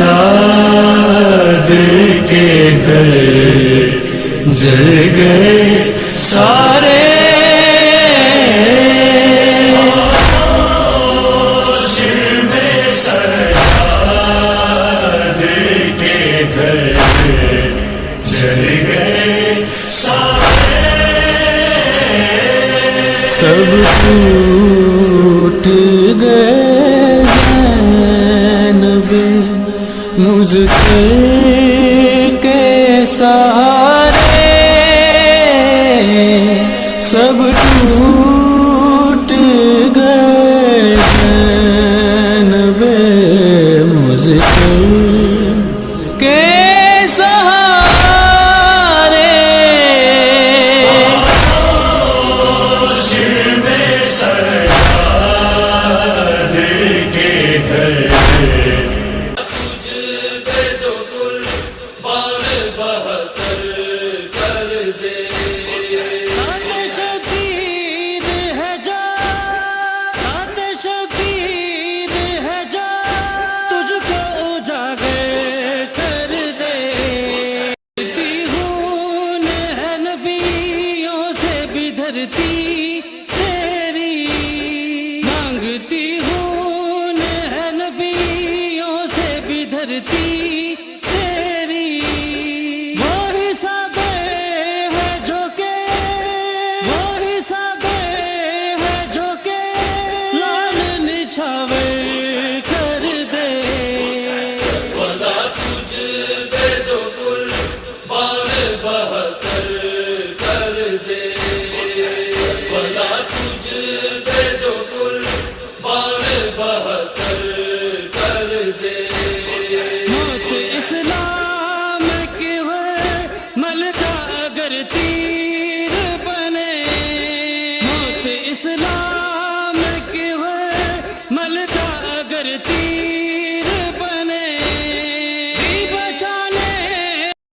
سجاد کے گھر جل گئے سارے سب ٹوٹ گئے زینب مذکر کے سارے سب ٹوٹ گئے زینب مذکر کے اسلام کی ہے ملکہ اگر تیر